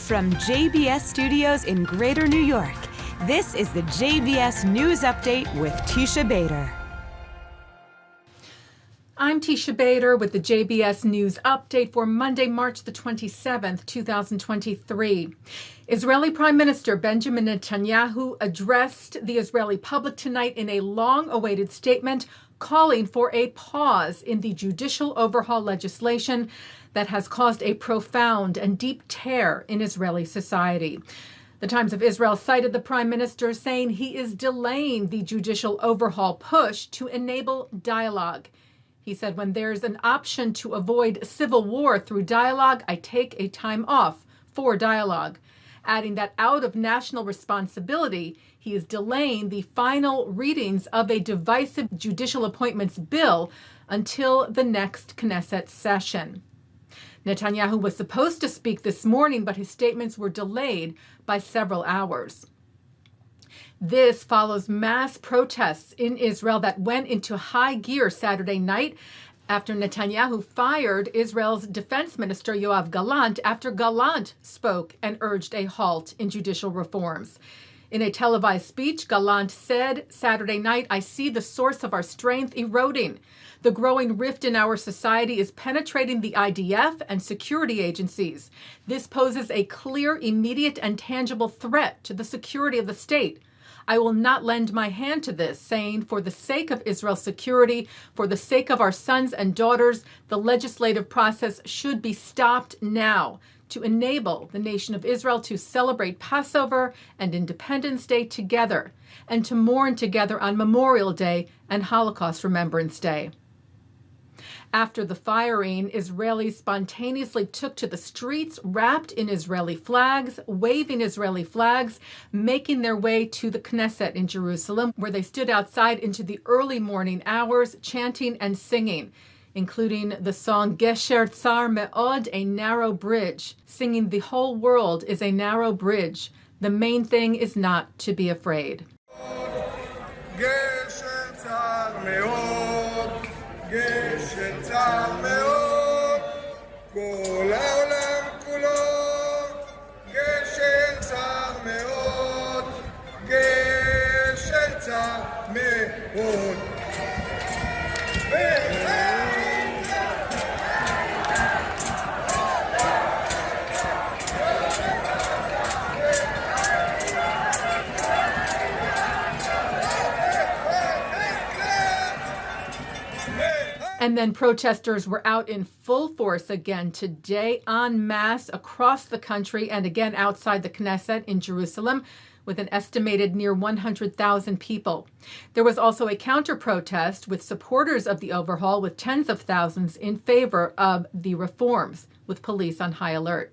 From JBS Studios in Greater New York, this is the JBS News Update with Teisha Bader. I'm Teisha Bader with the JBS News Update for Monday, March the 27th, 2023. Israeli Prime Minister Benjamin Netanyahu addressed the Israeli public tonight in a long-awaited statement calling for a pause in the judicial overhaul legislation that has caused a profound and deep tear in Israeli society. The Times of Israel cited the prime minister saying he is delaying the judicial overhaul push to enable dialogue. He said, when there's an option to avoid civil war through dialogue, I take a time off for dialogue. Adding that out of national responsibility, he is delaying the final readings of a divisive judicial appointments bill until the next Knesset session. Netanyahu was supposed to speak this morning, but his statements were delayed by several hours. This follows mass protests in Israel that went into high gear Saturday night after Netanyahu fired Israel's defense minister Yoav Galant after Galant spoke and urged a halt in judicial reforms. In a televised speech, Galant said Saturday night, I see the source of our strength eroding. The growing rift in our society is penetrating the IDF and security agencies. This poses a clear, immediate, and tangible threat to the security of the state. I will not lend my hand to this, saying, for the sake of Israel's security, for the sake of our sons and daughters, the legislative process should be stopped now to enable the nation of Israel to celebrate Passover and Independence Day together and to mourn together on Memorial Day and Holocaust Remembrance Day. After the firing, Israelis spontaneously took to the streets, wrapped in Israeli flags, waving Israeli flags, making their way to the Knesset in Jerusalem, where they stood outside into the early morning hours, chanting and singing, including the song Gesher Tsar Me'od, a narrow bridge, singing the whole world is a narrow bridge. The main thing is not to be afraid. Gesher Tsar Me'od, Gesher Tsar Me'od, Kol ha'olam kulo, Gesher Tsar Me'od, Gesher Tsar Me'od. And then protesters were out in full force again today en masse across the country and again outside the Knesset in Jerusalem with an estimated near 100,000 people. There was also a counter-protest with supporters of the overhaul with tens of thousands in favor of the reforms, with police on high alert.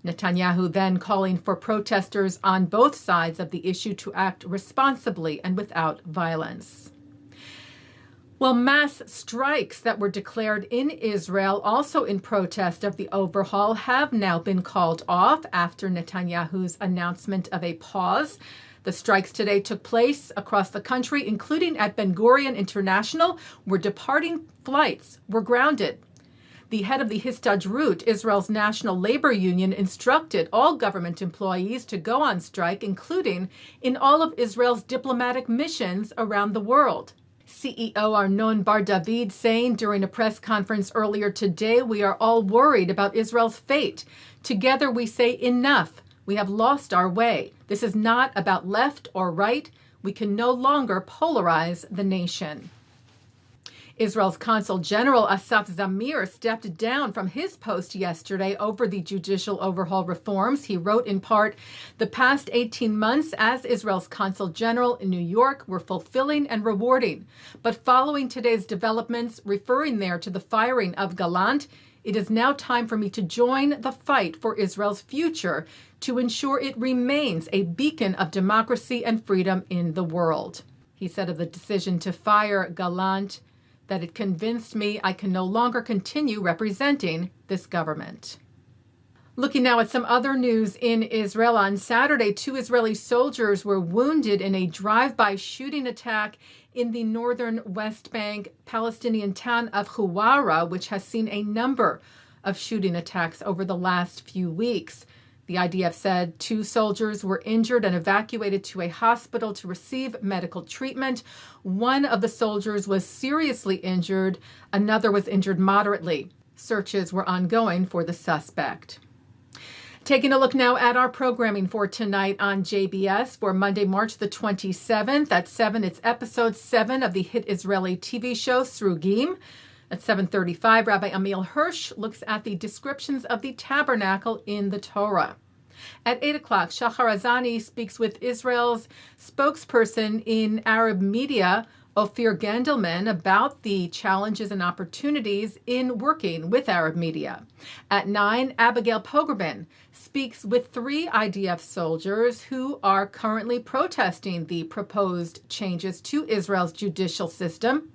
Netanyahu then calling for protesters on both sides of the issue to act responsibly and without violence. Well, mass strikes that were declared in Israel, also in protest of the overhaul, have now been called off after Netanyahu's announcement of a pause. The strikes today took place across the country, including at Ben Gurion International, where departing flights were grounded. The head of the Histadrut, Israel's national labor union, instructed all government employees to go on strike, including in all of Israel's diplomatic missions around the world. CEO Arnon Bar-David saying during a press conference earlier today, we are all worried about Israel's fate. Together we say enough. We have lost our way. This is not about left or right. We can no longer polarize the nation. Israel's Consul General Asaf Zamir stepped down from his post yesterday over the judicial overhaul reforms. He wrote in part, the past 18 months as Israel's Consul General in New York were fulfilling and rewarding. But following today's developments, referring there to the firing of Galant, it is now time for me to join the fight for Israel's future to ensure it remains a beacon of democracy and freedom in the world. He said of the decision to fire Galant, that it convinced me I can no longer continue representing this government. Looking now at some other news in Israel. On Saturday, 2 Israeli soldiers were wounded in a drive-by shooting attack in the northern West Bank Palestinian town of Huwara, which has seen a number of shooting attacks over the last few weeks. The IDF said 2 soldiers were injured and evacuated to a hospital to receive medical treatment. One of the soldiers was seriously injured. Another was injured moderately. Searches were ongoing for the suspect. Taking a look now at our programming for tonight on JBS for Monday, March the 27th. At 7, it's episode 7 of the hit Israeli TV show Srugim. At 7:35, Rabbi Ammie Hirsch looks at the descriptions of the tabernacle in the Torah. At 8 o'clock, Shahar Azani speaks with Israel's spokesperson in Arab Media Ofir Gendelman about the challenges and opportunities in working with Arab media. At 9, Abigail Pogrebin speaks with 3 IDF soldiers who are currently protesting the proposed changes to Israel's judicial system.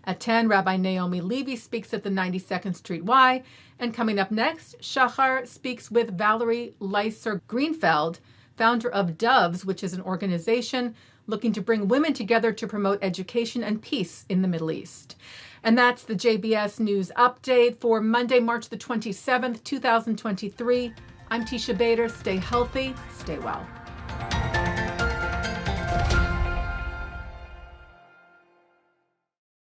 At 10, Rabbi Naomi Levy speaks at the 92nd Street Y. And coming up next, Shahar speaks with Valerie Leiser Greenfeld, founder of Doves, which is an organization looking to bring women together to promote education and peace in the Middle East. And that's the JBS News Update for Monday, March the 27th, 2023. I'm Teisha Bader. Stay healthy, stay well.